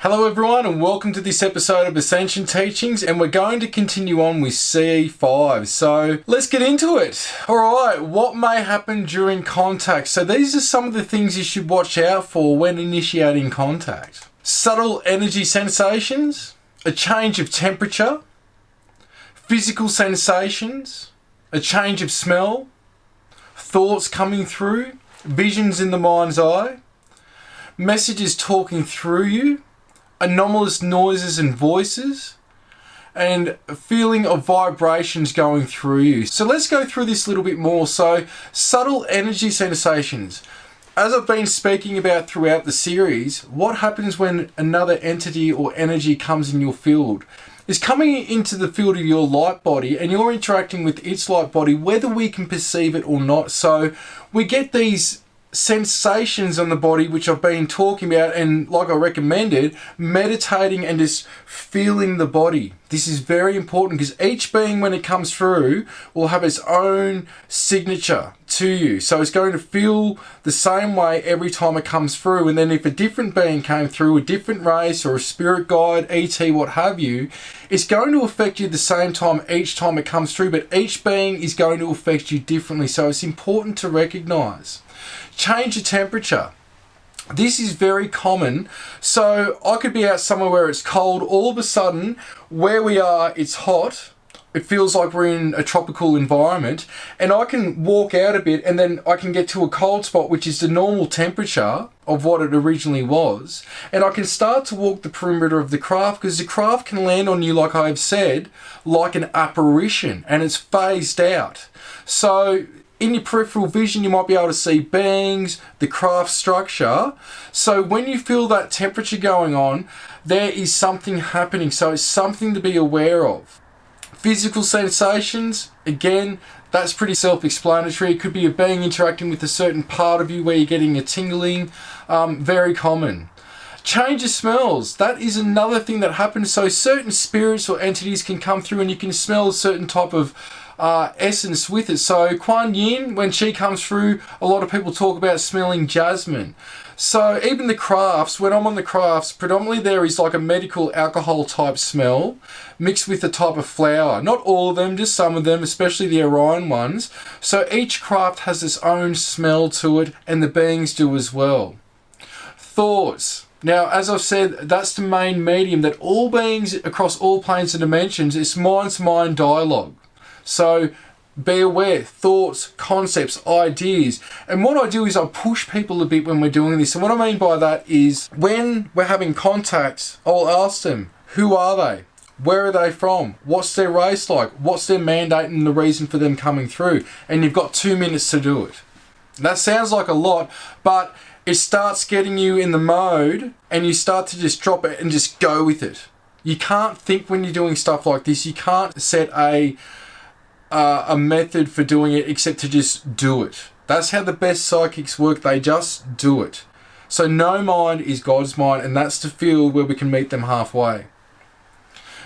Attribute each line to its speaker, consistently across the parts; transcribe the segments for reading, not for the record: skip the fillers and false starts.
Speaker 1: Hello everyone and welcome to this episode of Ascension Teachings, and we're going to continue on with CE5. So let's get into it. Alright, what may happen during contact? So these are some of the things you should watch out for when initiating contact. Subtle energy sensations, a change of temperature, physical sensations, a change of smell, thoughts coming through, visions in the mind's eye, messages talking through you, anomalous noises and voices, and a feeling of vibrations going through you. So let's go through this a little bit more. So subtle energy sensations. As I've been speaking about throughout the series, what happens when another entity or energy comes in your field is coming into the field of your light body, and you're interacting with its light body, whether we can perceive it or not. So we get these sensations on the body, which I've been talking about, and like I recommended, meditating and just feeling the body. This is very important because each being, when it comes through, will have its own signature to you. So it's going to feel the same way every time it comes through. And then if a different being came through, a different race or a spirit guide, ET, what have you, it's going to affect you the same time each time it comes through, but each being is going to affect you differently. So it's important to recognize. Change of temperature. This is very common. So I could be out somewhere where it's cold. All of a sudden, where we are, it's hot. It feels like we're in a tropical environment. And I can walk out a bit and then I can get to a cold spot, which is the normal temperature of what it originally was. And I can start to walk the perimeter of the craft, because the craft can land on you, like I've said, like an apparition, and it's phased out. So in your peripheral vision, you might be able to see beings, the craft structure. So when you feel that temperature going on, there is something happening. So it's something to be aware of. Physical sensations, again, that's pretty self-explanatory. It could be a being interacting with a certain part of you where you're getting a tingling. Very common. Change of smells. That is another thing that happens. So certain spirits or entities can come through and you can smell a certain type of essence with it. So Kuan Yin, when she comes through, a lot of people talk about smelling jasmine. So even the crafts, when I'm on the crafts, predominantly there is like a medical alcohol type smell mixed with a type of flower. Not all of them, just some of them, especially the Orion ones. So each craft has its own smell to it, and the beings do as well. Thoughts. Now, as I've said, that's the main medium that all beings across all planes and dimensions, it's mind-to-mind dialogue. So be aware, thoughts, concepts, ideas. And what I do is I push people a bit when we're doing this. And what I mean by that is when we're having contacts, I'll ask them, who are they? Where are they from? What's their race like? What's their mandate and the reason for them coming through? And you've got 2 minutes to do it. That sounds like a lot, but it starts getting you in the mode and you start to just drop it and just go with it. You can't think when you're doing stuff like this. You can't set a method for doing it except to just do it. That's how the best psychics work. They just do it. So no mind is God's mind, and that's the field where we can meet them halfway.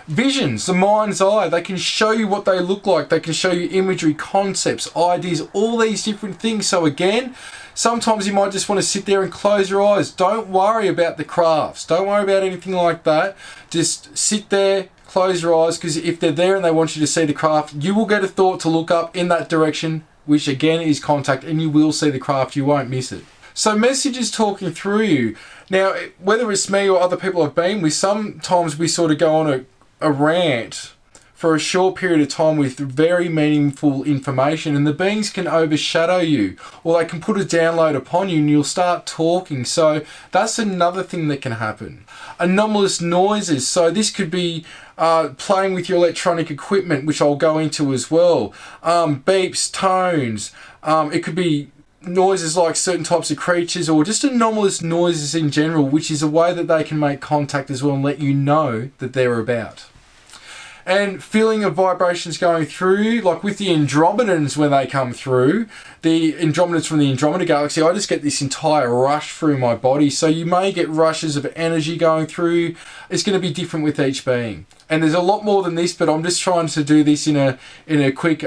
Speaker 1: Visions, the mind's eye, they can show you what they look like. They can show you imagery, concepts, ideas, all these different things. So again, sometimes you might just want to sit there and close your eyes. Don't worry about the crafts. Don't worry about anything like that. Just sit there, close your eyes, because if they're there and they want you to see the craft, you will get a thought to look up in that direction, which again is contact, and you will see the craft. You won't miss it. So messages talking through you. Now, whether it's me or other people I've been with, sometimes we sort of go on a rant for a short period of time with very meaningful information, and the beings can overshadow you, or they can put a download upon you and you'll start talking. So that's another thing that can happen. Anomalous noises. So this could be playing with your electronic equipment, which I'll go into as well. Beeps, tones. It could be noises like certain types of creatures, or just anomalous noises in general, which is a way that they can make contact as well and let you know that they're about. And feeling of vibrations going through, like with the Andromedans when they come through, the Andromedans from the Andromeda galaxy, I just get this entire rush through my body. So you may get rushes of energy going through. It's going to be different with each being. And there's a lot more than this, but I'm just trying to do this in a quick,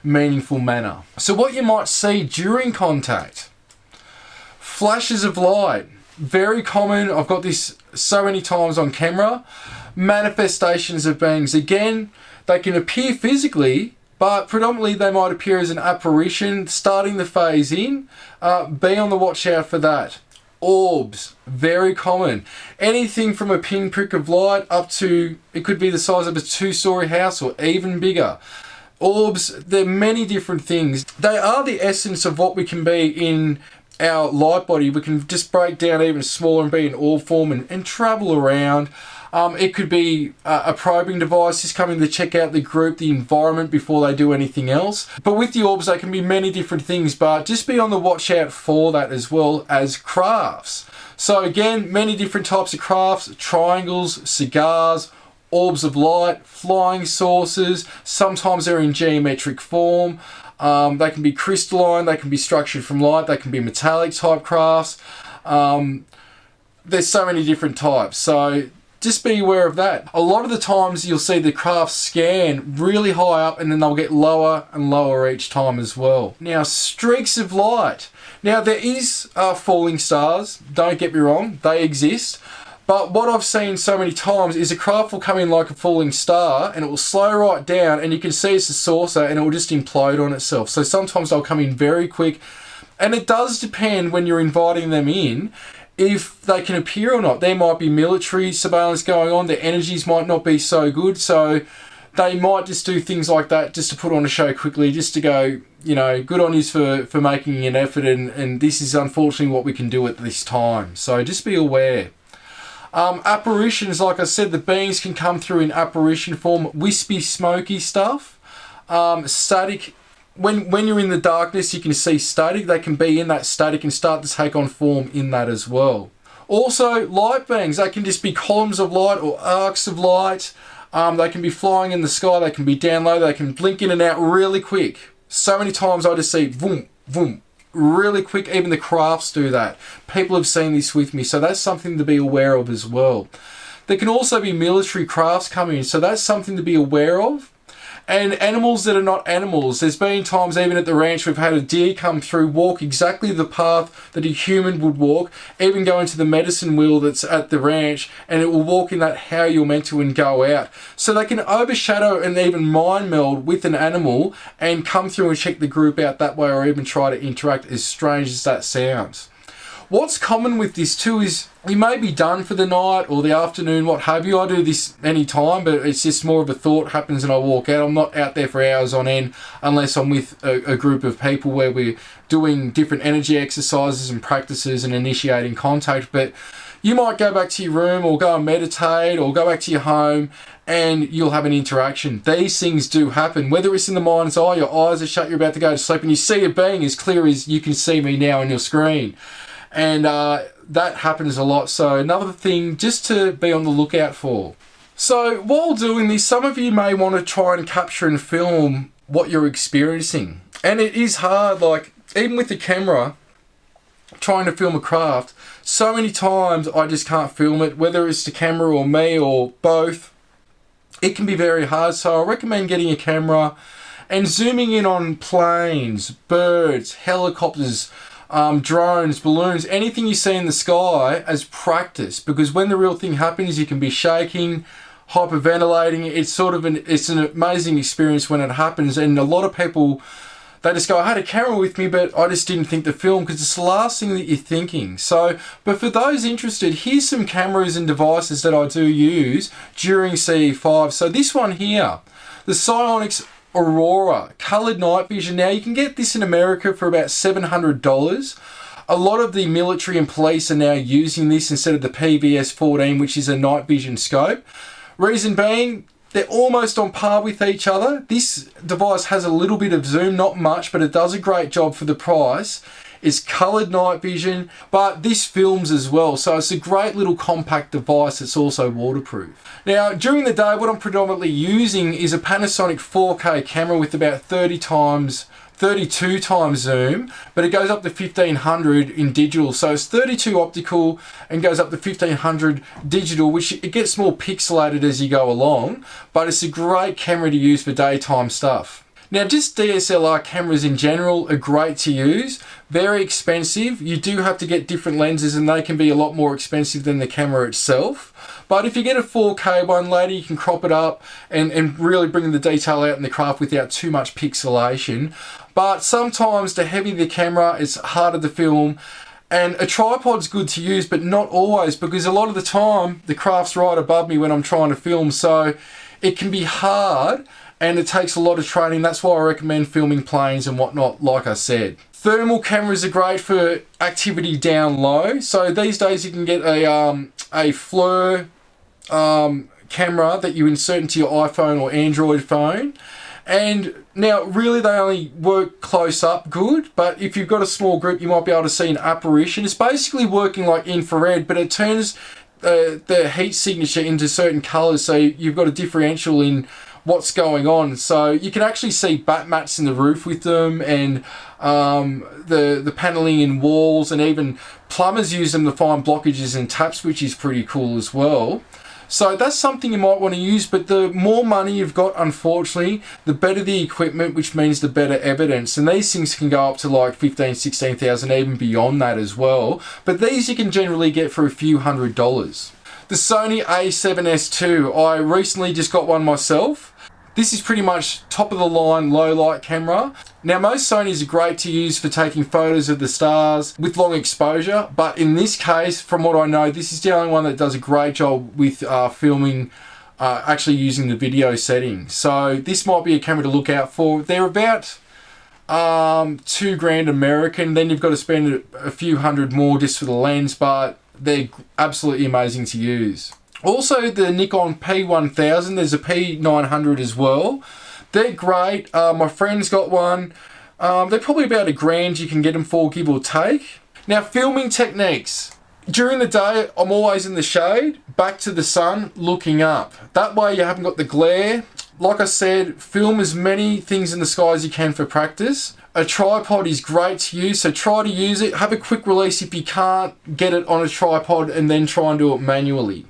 Speaker 1: meaningful manner. So what you might see during contact, flashes of light. very common. I've got this so many times on camera. Manifestations of beings. Again, they can appear physically, but predominantly they might appear as an apparition, starting the phase in. Be on the watch out for that. Orbs, very common. Anything from a pinprick of light up to, it could be the size of a 2-story house or even bigger. Orbs, they're many different things. They are the essence of what we can be in our light body. We can just break down even smaller and be in orb form and travel around. It could be a probing device just coming to check out the group, the environment before they do anything else. But with the orbs, they can be many different things, but just be on the watch out for that, as well as crafts. So again, many different types of crafts: triangles, cigars, orbs of light, flying saucers. Sometimes they're in geometric form. They can be crystalline, they can be structured from light, they can be metallic type crafts. There's so many different types, so just be aware of that. A lot of the times you'll see the crafts scan really high up and then they'll get lower and lower each time as well. Now, streaks of light. Now, there is falling stars, don't get me wrong, they exist. But what I've seen so many times is a craft will come in like a falling star and it will slow right down, and you can see it's a saucer and it will just implode on itself. So sometimes they'll come in very quick, and it does depend when you're inviting them in if they can appear or not. There might be military surveillance going on, their energies might not be so good, so they might just do things like that just to put on a show quickly, just to go, you know, good on you for making an effort, and this is unfortunately what we can do at this time. So just be aware. Apparitions, like I said, the beings can come through in apparition form, wispy, smoky stuff. Static, when you're in the darkness, you can see static. They can be in that static and start to take on form in that as well. Also, light beings, they can just be columns of light or arcs of light. They can be flying in the sky, they can be down low, they can blink in and out really quick. So many times I just see boom, boom, really quick. Even the crafts do that. People have seen this with me, so that's something to be aware of as well. There can also be military crafts coming in, so that's something to be aware of. And animals that are not animals. There's been times even at the ranch we've had a deer come through, walk exactly the path that a human would walk, even go into the medicine wheel that's at the ranch, and it will walk in that how you're meant to and go out. So they can overshadow and even mind meld with an animal and come through and check the group out that way, or even try to interact, as strange as that sounds. What's common with this too is you may be done for the night or the afternoon, what have you. I do this any time, but it's just more of a thought happens and I walk out. I'm not out there for hours on end unless I'm with a group of people where we're doing different energy exercises and practices and initiating contact. But you might go back to your room or go and meditate or go back to your home and you'll have an interaction. These things do happen, whether it's in the mind's eye, your eyes are shut, you're about to go to sleep, and you see a being as clear as you can see me now on your screen. And that happens a lot. So another thing just to be on the lookout for. So while doing this, some of you may want to try and capture and film what you're experiencing. And it is hard, like even with the camera, trying to film a craft, so many times I just can't film it, whether it's the camera or me or both. It can be very hard. So I recommend getting a camera and zooming in on planes, birds, helicopters, drones, balloons, anything you see in the sky as practice, because when the real thing happens, you can be shaking, hyperventilating. It's an amazing experience when it happens. And a lot of people, they just go, I had a camera with me, but I just didn't think to film, because it's the last thing that you're thinking. So, but for those interested, here's some cameras and devices that I do use during CE5. So this one here, the Psionics Aurora Coloured Night Vision. Now you can get this in America for about $700. A lot of the military and police are now using this instead of the PVS-14, which is a night vision scope. Reason being, they're almost on par with each other. This device has a little bit of zoom, not much, but it does a great job for the price. It's coloured night vision, but this films as well, so it's a great little compact device that's also waterproof. Now, during the day, what I'm predominantly using is a Panasonic 4K camera with about 32 times zoom, but it goes up to 1500 in digital. So it's 32 optical and goes up to 1500 digital, which it gets more pixelated as you go along, but it's a great camera to use for daytime stuff. Now, just DSLR cameras in general are great to use. Very expensive. You do have to get different lenses and they can be a lot more expensive than the camera itself. But if you get a 4K one later, you can crop it up and really bring the detail out in the craft without too much pixelation. But sometimes the heavier the camera, it's harder to film. And a tripod's good to use, but not always, because a lot of the time the craft's right above me when I'm trying to film. So it can be hard and it takes a lot of training. That's why I recommend filming planes and whatnot, like I said. Thermal cameras are great for activity down low. So these days you can get a FLIR camera that you insert into your iPhone or Android phone. And now really they only work close up good, but if you've got a small group you might be able to see an apparition. It's basically working like infrared, but it turns the heat signature into certain colors, so you've got a differential in what's going on. So you can actually see bat mats in the roof with them, and the paneling in walls, and even plumbers use them to find blockages in taps, which is pretty cool as well. So that's something you might want to use, but the more money you've got, unfortunately, the better the equipment, which means the better evidence. And these things can go up to like 15,000, 16,000, even beyond that as well. But these you can generally get for a few $100s. The Sony a7S II, I recently just got one myself. This is pretty much top of the line low light camera. Now most Sonys are great to use for taking photos of the stars with long exposure, but in this case, from what I know, this is the only one that does a great job with filming, actually using the video settings. So this might be a camera to look out for. They're about $2,000 American, then you've got to spend a few hundred more just for the lens, but they're absolutely amazing to use. Also the Nikon P1000, there's a P900 as well. They're great. My friend's got one. They're probably about $1,000 you can get them for, give or take. Now filming techniques. During the day, I'm always in the shade, back to the sun, looking up. That way you haven't got the glare. Like I said, film as many things in the sky as you can for practice. A tripod is great to use, so try to use it. Have a quick release if you can't get it on a tripod, and then try and do it manually.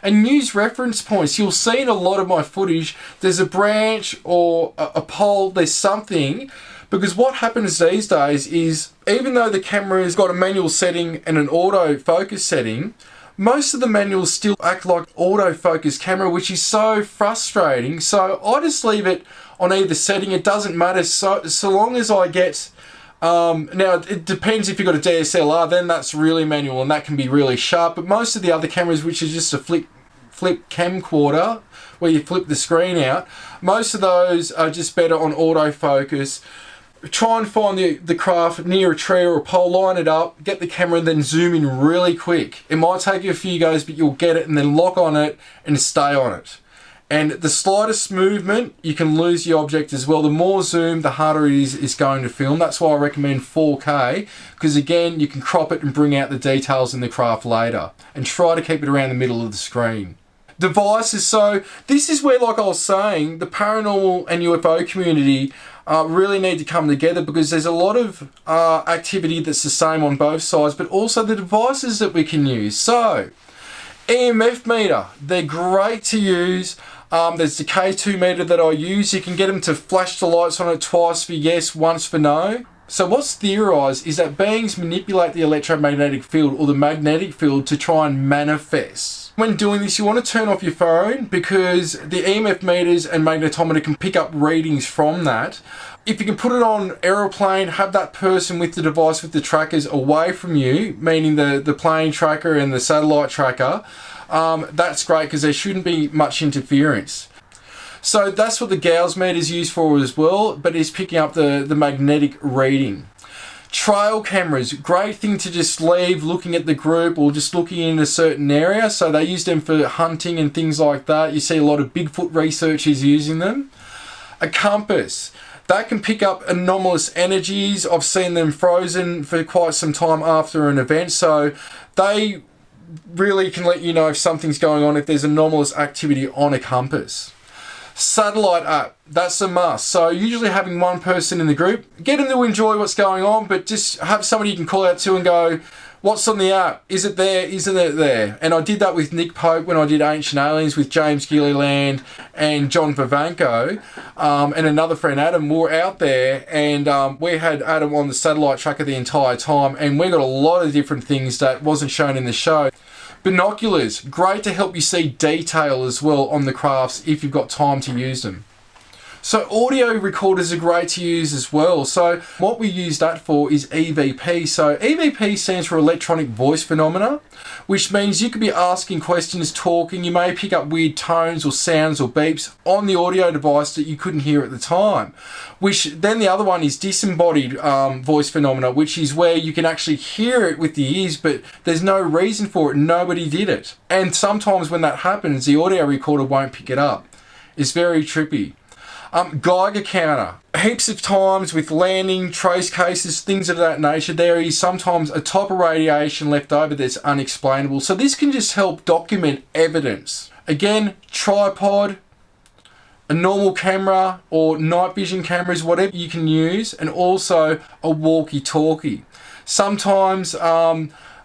Speaker 1: And use reference points. You'll see in a lot of my footage, there's a branch or a pole, there's something. Because what happens these days is, even though the camera's got a manual setting and an autofocus setting, most of the manuals still act like autofocus camera, which is so frustrating. So I just leave it on either setting, it doesn't matter, so long as I get, now it depends if you've got a DSLR, then that's really manual and that can be really sharp, but most of the other cameras, which is just a flip camcorder, where you flip the screen out, most of those are just better on autofocus. Try and find the craft near a tree or a pole, line it up, get the camera and then zoom in really quick. It might take you a few goes, but you'll get it, and then lock on it and stay on it. And the slightest movement, you can lose the object as well. The more zoom, the harder it is going to film. That's why I recommend 4K, because again, you can crop it and bring out the details in the craft later. And try to keep it around the middle of the screen. Devices, so this is where, like I was saying, the paranormal and UFO community really need to come together, because there's a lot of activity that's the same on both sides, but also the devices that we can use. So, EMF meter, they're great to use. There's the K2 meter that I use. You can get them to flash the lights on it twice for yes, once for no. So what's theorized is that beings manipulate the electromagnetic field or the magnetic field to try and manifest. When doing this, you want to turn off your phone, because the EMF meters and magnetometer can pick up readings from that. If you can put it on aeroplane, have that person with the device with the trackers away from you, meaning the plane tracker and the satellite tracker, that's great, because there shouldn't be much interference. So that's what the Gauss meter is used for as well, but it's picking up the magnetic reading. Trail cameras, great thing to just leave looking at the group or just looking in a certain area. So they use them for hunting and things like that. You see a lot of Bigfoot researchers using them. A compass, that can pick up anomalous energies. I've seen them frozen for quite some time after an event. So they really can let you know if something's going on, if there's anomalous activity on a compass. Satellite app, that's a must. So usually having one person in the group, get them to enjoy what's going on, but just have somebody you can call out to and go, What's on the app? Is it there? Isn't it there? And I did that with Nick Pope when I did Ancient Aliens with James Gilliland and John Vivanco, and another friend Adam. We were out there, and we had Adam on the satellite tracker the entire time, and we got a lot of different things that wasn't shown in the show. Binoculars, great to help you see detail as well on the crafts if you've got time to use them. So audio recorders are great to use as well. So what we use that for is EVP. So EVP stands for electronic voice phenomena, which means you could be asking questions, talking, you may pick up weird tones or sounds or beeps on the audio device that you couldn't hear at the time. Which then the other one is disembodied voice phenomena, which is where you can actually hear it with the ears, but there's no reason for it. Nobody did it. And sometimes when that happens, the audio recorder won't pick it up. It's very trippy. Geiger counter. Heaps of times with landing, trace cases, things of that nature, there is sometimes a type of radiation left over that's unexplainable. So this can just help document evidence. Again, tripod, a normal camera or night vision cameras, whatever you can use, and also a walkie-talkie. Sometimes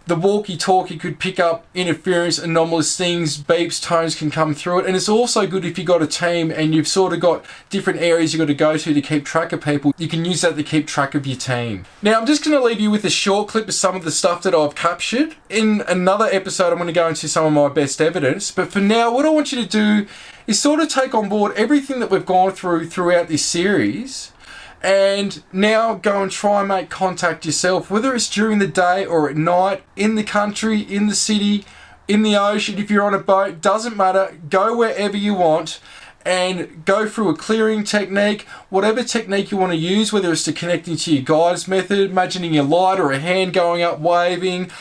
Speaker 1: the walkie-talkie could pick up interference, anomalous things, beeps, tones can come through it. And it's also good if you've got a team and you've sort of got different areas you've got to go to keep track of people. You can use that to keep track of your team. Now, I'm just going to leave you with a short clip of some of the stuff that I've captured. In another episode, I'm going to go into some of my best evidence. But for now, what I want you to do is sort of take on board everything that we've gone through throughout this series, and now go and try and make contact yourself, whether it's during the day or at night, in the country, in the city, in the ocean, if you're on a boat, doesn't matter. Go wherever you want and go through a clearing technique, whatever technique you want to use, whether it's to connecting to your guides method, imagining a light or a hand going up waving,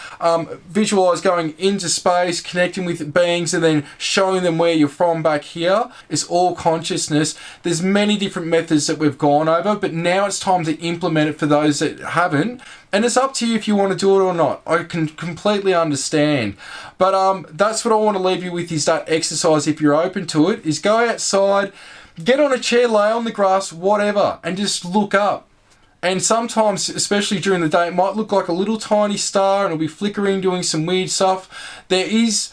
Speaker 1: visualize going into space, connecting with beings and then showing them where you're from back here. It's all consciousness. There's many different methods that we've gone over, but now it's time to implement it for those that haven't. And it's up to you if you want to do it or not. I can completely understand. But that's what I want to leave you with, is that exercise, if you're open to it, is go outside, get on a chair, lay on the grass, whatever, and just look up. And sometimes, especially during the day, it might look like a little tiny star and it'll be flickering, doing some weird stuff. There is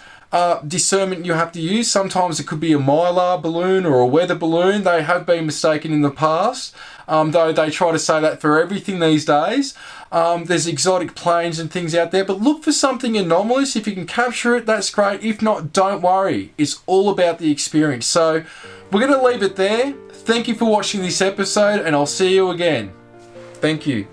Speaker 1: discernment you have to use. Sometimes it could be a mylar balloon or a weather balloon. They have been mistaken in the past, though they try to say that for everything these days. There's exotic planes and things out there, but look for something anomalous. If you can capture it, that's great. If not, don't worry. It's all about the experience. So we're going to leave it there. Thank you for watching this episode, and I'll see you again. Thank you.